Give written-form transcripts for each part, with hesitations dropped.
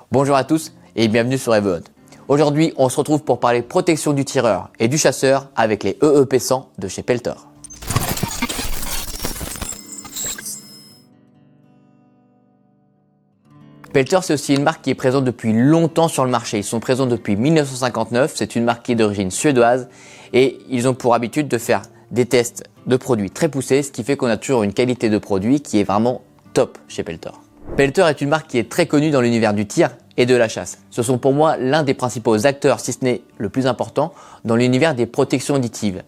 Bonjour à tous et bienvenue sur EveHunt. Aujourd'hui, on se retrouve pour parler protection du tireur et du chasseur avec les EEP100 de chez Peltor. Peltor, c'est aussi une marque qui est présente depuis longtemps sur le marché. Ils sont présents depuis 1959. C'est une marque qui est d'origine suédoise et ils ont pour habitude de faire des tests de produits très poussés, ce qui fait qu'on a toujours une qualité de produit qui est vraiment top chez Peltor. Peltor est une marque qui est très connue dans l'univers du tir et de la chasse. Ce sont pour moi l'un des principaux acteurs, si ce n'est le plus important, dans l'univers des protections auditives.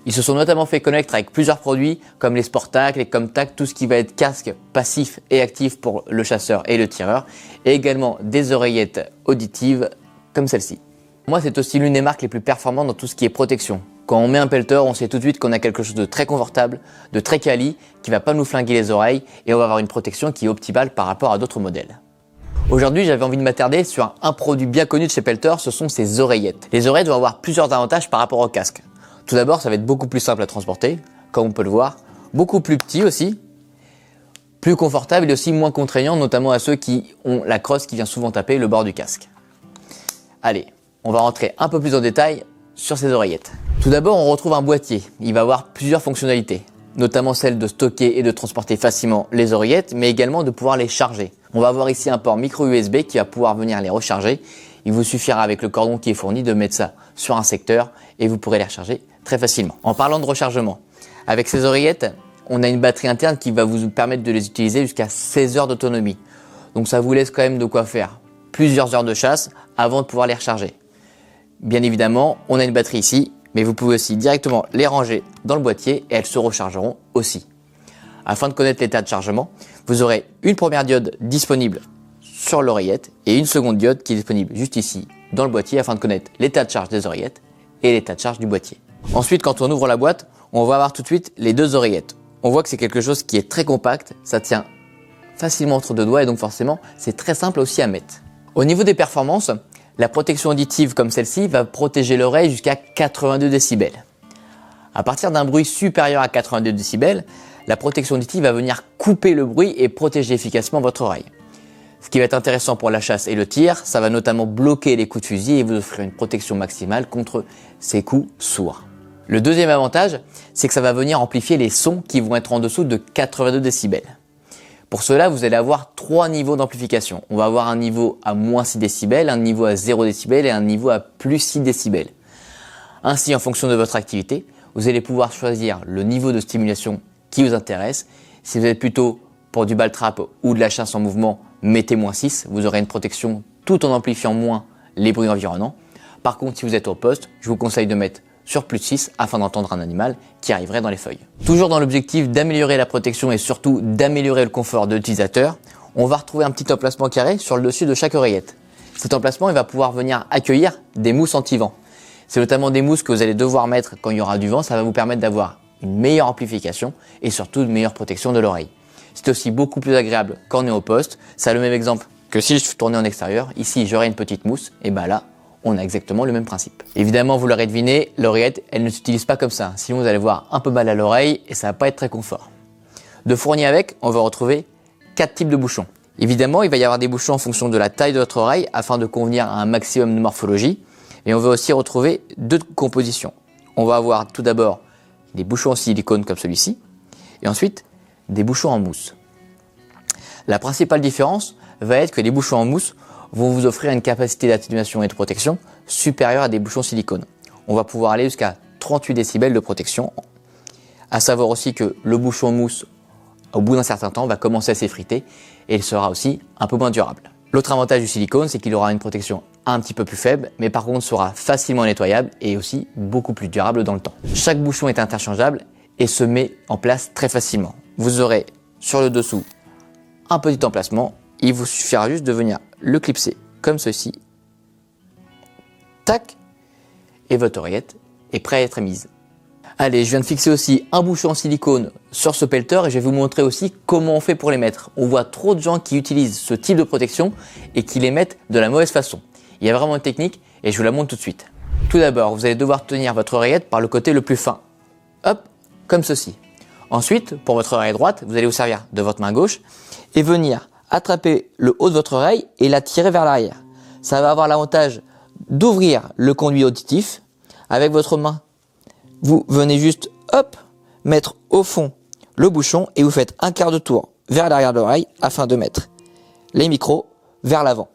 Ils se sont notamment fait connaître avec plusieurs produits comme les Sportac, les Comtac, tout ce qui va être casque passif et actif pour le chasseur et le tireur, et également des oreillettes auditives comme celle-ci. Moi, c'est aussi l'une des marques les plus performantes dans tout ce qui est protection. Quand on met un Peltor, on sait tout de suite qu'on a quelque chose de très confortable, de très quali, qui va pas nous flinguer les oreilles et on va avoir une protection qui est optimale par rapport à d'autres modèles. Aujourd'hui, j'avais envie de m'attarder sur un produit bien connu de chez Peltor, ce sont ces oreillettes. Les oreillettes vont avoir plusieurs avantages par rapport au casque. Tout d'abord, ça va être beaucoup plus simple à transporter, comme on peut le voir, beaucoup plus petit aussi, plus confortable et aussi moins contraignant, notamment à ceux qui ont la crosse qui vient souvent taper le bord du casque. Allez, on va rentrer un peu plus en détail sur ces oreillettes. Tout d'abord, on retrouve un boîtier. Il va avoir plusieurs fonctionnalités, notamment celle de stocker et de transporter facilement les oreillettes, mais également de pouvoir les charger. On va avoir ici un port micro USB qui va pouvoir venir les recharger. Il vous suffira avec le cordon qui est fourni de mettre ça sur un secteur et vous pourrez les recharger très facilement. En parlant de rechargement, avec ces oreillettes, on a une batterie interne qui va vous permettre de les utiliser jusqu'à 16 heures d'autonomie. Donc ça vous laisse quand même de quoi faire plusieurs heures de chasse avant de pouvoir les recharger. Bien évidemment, on a une batterie ici, mais vous pouvez aussi directement les ranger dans le boîtier et elles se rechargeront aussi. Afin de connaître l'état de chargement, vous aurez une première diode disponible sur l'oreillette et une seconde diode qui est disponible juste ici dans le boîtier afin de connaître l'état de charge des oreillettes et l'état de charge du boîtier. Ensuite, quand on ouvre la boîte, on va avoir tout de suite les deux oreillettes. On voit que c'est quelque chose qui est très compact, ça tient facilement entre deux doigts et donc forcément c'est très simple aussi à mettre. Au niveau des performances, la protection auditive comme celle-ci va protéger l'oreille jusqu'à 82 décibels. À partir d'un bruit supérieur à 82 décibels, la protection auditive va venir couper le bruit et protéger efficacement votre oreille. Ce qui va être intéressant pour la chasse et le tir, ça va notamment bloquer les coups de fusil et vous offrir une protection maximale contre ces coups sourds. Le deuxième avantage, c'est que ça va venir amplifier les sons qui vont être en dessous de 82 décibels. Pour cela, vous allez avoir trois niveaux d'amplification. On va avoir un niveau à moins 6 décibels, un niveau à 0 décibels et un niveau à plus 6 décibels. Ainsi, en fonction de votre activité, vous allez pouvoir choisir le niveau de stimulation qui vous intéresse. Si vous êtes plutôt pour du ball trap ou de la chasse en mouvement, mettez moins 6, vous aurez une protection tout en amplifiant moins les bruits environnants. Par contre, si vous êtes au poste, je vous conseille de mettre sur plus 6 afin d'entendre un animal qui arriverait dans les feuilles. Toujours dans l'objectif d'améliorer la protection et surtout d'améliorer le confort de l'utilisateur, on va retrouver un petit emplacement carré sur le dessus de chaque oreillette. Cet emplacement, il va pouvoir venir accueillir des mousses anti-vent. C'est notamment des mousses que vous allez devoir mettre quand il y aura du vent, ça va vous permettre d'avoir une meilleure amplification et surtout une meilleure protection de l'oreille. C'est aussi beaucoup plus agréable quand on est au poste. Ça a le même exemple que si je tournais en extérieur. Ici, j'aurais une petite mousse et ben là, on a exactement le même principe. Évidemment, vous l'aurez deviné, l'oreillette, elle ne s'utilise pas comme ça. Sinon, vous allez avoir un peu mal à l'oreille et ça va pas être très confort. De fourni avec, on va retrouver 4 types de bouchons. Évidemment, il va y avoir des bouchons en fonction de la taille de votre oreille afin de convenir à un maximum de morphologie. Et on va aussi retrouver deux compositions. On va avoir tout d'abord des bouchons en silicone comme celui-ci et ensuite des bouchons en mousse. La principale différence va être que les bouchons en mousse vont vous offrir une capacité d'atténuation et de protection supérieure à des bouchons silicone. On va pouvoir aller jusqu'à 38 décibels de protection. À savoir aussi que le bouchon en mousse, au bout d'un certain temps, va commencer à s'effriter et il sera aussi un peu moins durable. L'autre avantage du silicone, c'est qu'il aura une protection un petit peu plus faible, mais par contre sera facilement nettoyable et aussi beaucoup plus durable dans le temps. Chaque bouchon est interchangeable et se met en place très facilement. Vous aurez sur le dessous un petit emplacement, il vous suffira juste de venir le clipser comme ceci, tac, et votre oreillette est prête à être mise. Allez, je viens de fixer aussi un bouchon en silicone sur ce Peltor et je vais vous montrer aussi comment on fait pour les mettre. On voit trop de gens qui utilisent ce type de protection et qui les mettent de la mauvaise façon. Il y a vraiment une technique et je vous la montre tout de suite. Tout d'abord, vous allez devoir tenir votre oreillette par le côté le plus fin. Hop, comme ceci. Ensuite, pour votre oreille droite, vous allez vous servir de votre main gauche et venir attraper le haut de votre oreille et la tirer vers l'arrière. Ça va avoir l'avantage d'ouvrir le conduit auditif avec votre main. Vous venez juste, hop, mettre au fond le bouchon et vous faites un quart de tour vers l'arrière de l'oreille afin de mettre les micros vers l'avant.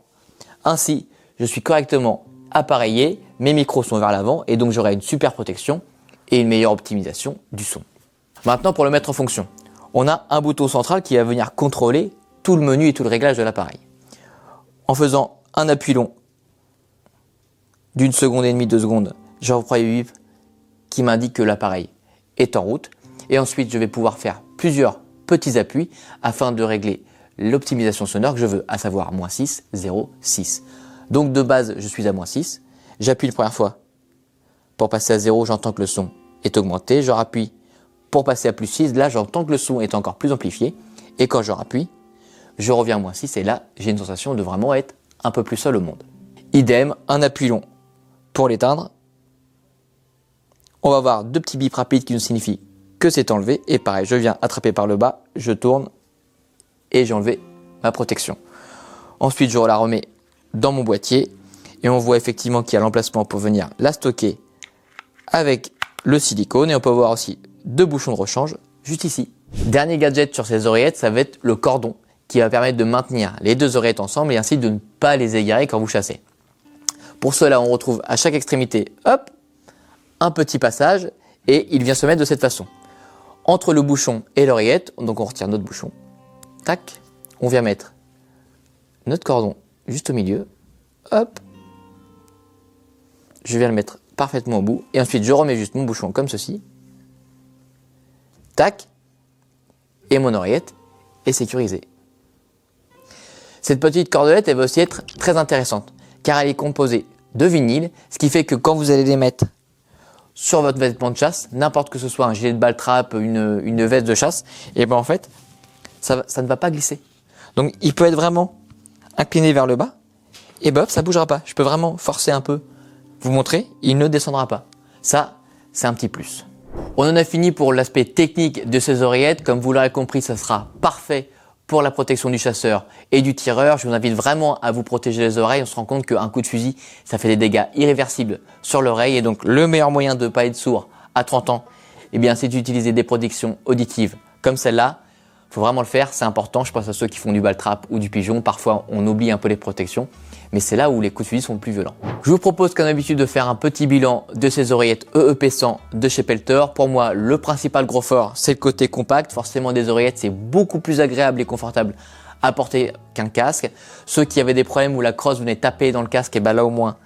Ainsi, je suis correctement appareillé, mes micros sont vers l'avant et donc j'aurai une super protection et une meilleure optimisation du son. Maintenant, pour le mettre en fonction, on a un bouton central qui va venir contrôler tout le menu et tout le réglage de l'appareil. En faisant un appui long d'une seconde et demie, 2 secondes, je reprends le bip qui m'indique que l'appareil est en route. Et ensuite, je vais pouvoir faire plusieurs petits appuis afin de régler l'optimisation sonore que je veux, à savoir -6, 0, 6. Donc de base, je suis à -6. J'appuie la première fois pour passer à 0, j'entends que le son est augmenté. Je rappuie pour passer à +6. Là, j'entends que le son est encore plus amplifié. Et quand je rappuie, je reviens à -6 et là, j'ai une sensation de vraiment être un peu plus seul au monde. Idem, un appui long pour l'éteindre. On va avoir 2 petits bips rapides qui nous signifient que c'est enlevé. Et pareil, je viens attraper par le bas, je tourne et j'ai enlevé ma protection. Ensuite, je la remets dans mon boîtier et on voit effectivement qu'il y a l'emplacement pour venir la stocker avec le silicone. Et on peut voir aussi 2 bouchons de rechange juste ici. Dernier gadget sur ces oreillettes, ça va être le cordon qui va permettre de maintenir les 2 oreillettes ensemble et ainsi de ne pas les égarer quand vous chassez. Pour cela, on retrouve à chaque extrémité, hop, un petit passage et il vient se mettre de cette façon. Entre le bouchon et l'oreillette, donc on retire notre bouchon, tac, on vient mettre notre cordon juste au milieu, hop, je viens le mettre parfaitement au bout et ensuite je remets juste mon bouchon comme ceci, tac, et mon oreillette est sécurisée. Cette petite cordelette, elle va aussi être très intéressante car elle est composée de vinyle, ce qui fait que quand vous allez les mettre sur votre vêtement de chasse, n'importe que ce soit un gilet de ball-trap, une veste de chasse, et ben en fait, ça ne va pas glisser. Donc il peut être vraiment incliné vers le bas, et ben ça bougera pas. Je peux vraiment forcer un peu, vous montrer, il ne descendra pas. Ça, c'est un petit plus. On en a fini pour l'aspect technique de ces oreillettes. Comme vous l'aurez compris, ça sera parfait pour la protection du chasseur et du tireur. Je vous invite vraiment à vous protéger les oreilles. On se rend compte qu'un coup de fusil, ça fait des dégâts irréversibles sur l'oreille. Et donc, le meilleur moyen de ne pas être sourd à 30 ans, eh bien, c'est d'utiliser des protections auditives comme celle-là. Il faut vraiment le faire, c'est important. Je pense à ceux qui font du ball-trap ou du pigeon. Parfois, on oublie un peu les protections, mais c'est là où les coups de fusil sont le plus violents. Je vous propose comme d'habitude de faire un petit bilan de ces oreillettes EEP 100 de chez Peltor. Pour moi, le principal gros fort, c'est le côté compact. Forcément, des oreillettes, c'est beaucoup plus agréable et confortable à porter qu'un casque. Ceux qui avaient des problèmes où la crosse venait taper dans le casque, et ben là au moins,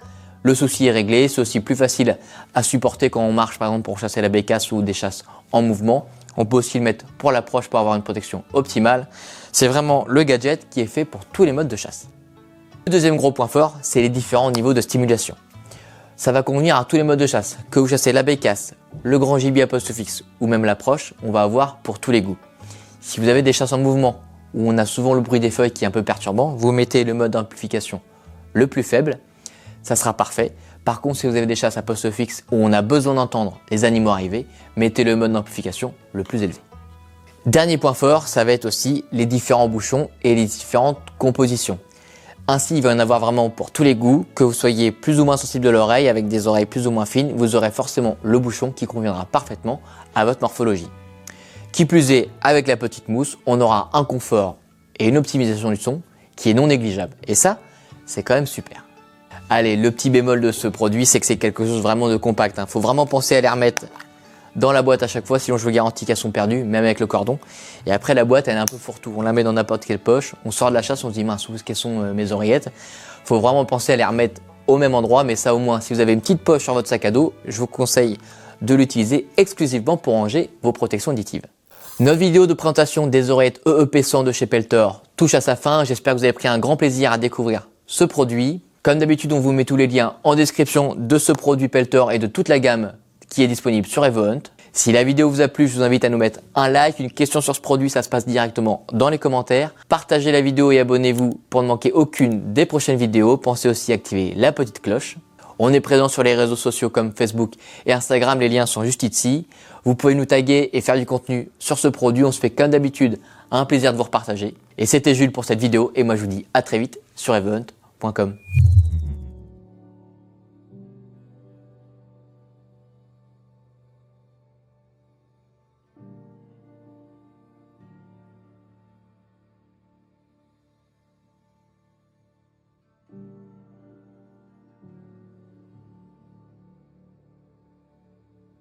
le souci est réglé. C'est aussi plus facile à supporter quand on marche, par exemple, pour chasser la bécasse ou des chasses en mouvement. On peut aussi le mettre pour l'approche pour avoir une protection optimale. C'est vraiment le gadget qui est fait pour tous les modes de chasse. Le deuxième gros point fort, c'est les différents niveaux de stimulation. Ça va convenir à tous les modes de chasse. Que vous chassez la bécasse, le grand gibier à poste fixe ou même l'approche, on va avoir pour tous les goûts. Si vous avez des chasses en mouvement où on a souvent le bruit des feuilles qui est un peu perturbant, vous mettez le mode d'amplification le plus faible, ça sera parfait. Par contre, si vous avez des chasses à poste fixe où on a besoin d'entendre les animaux arriver, mettez le mode d'amplification le plus élevé. Dernier point fort, ça va être aussi les différents bouchons et les différentes compositions. Ainsi, il va y en avoir vraiment pour tous les goûts, que vous soyez plus ou moins sensible de l'oreille, avec des oreilles plus ou moins fines, vous aurez forcément le bouchon qui conviendra parfaitement à votre morphologie. Qui plus est, avec la petite mousse, on aura un confort et une optimisation du son qui est non négligeable. Et ça, c'est quand même super. Allez, le petit bémol de ce produit, c'est que c'est quelque chose vraiment de compact. Faut vraiment penser à les remettre dans la boîte à chaque fois, sinon je vous garantis qu'elles sont perdues, même avec le cordon. Et après, la boîte, elle est un peu fourre-tout. On la met dans n'importe quelle poche, on sort de la chasse, on se dit mince, où est-ce qu'elles sont mes oreillettes? Faut vraiment penser à les remettre au même endroit, mais ça au moins, si vous avez une petite poche sur votre sac à dos, je vous conseille de l'utiliser exclusivement pour ranger vos protections auditives. Notre vidéo de présentation des oreillettes EEP 100 de chez Peltor touche à sa fin. J'espère que vous avez pris un grand plaisir à découvrir ce produit. Comme d'habitude, on vous met tous les liens en description de ce produit Peltor et de toute la gamme qui est disponible sur EvoHunt. Si la vidéo vous a plu, je vous invite à nous mettre un like, une question sur ce produit, ça se passe directement dans les commentaires. Partagez la vidéo et abonnez-vous pour ne manquer aucune des prochaines vidéos. Pensez aussi à activer la petite cloche. On est présent sur les réseaux sociaux comme Facebook et Instagram, les liens sont juste ici. Vous pouvez nous taguer et faire du contenu sur ce produit. On se fait comme d'habitude Un plaisir de vous repartager. Et c'était Jules pour cette vidéo et moi je vous dis à très vite sur event.com.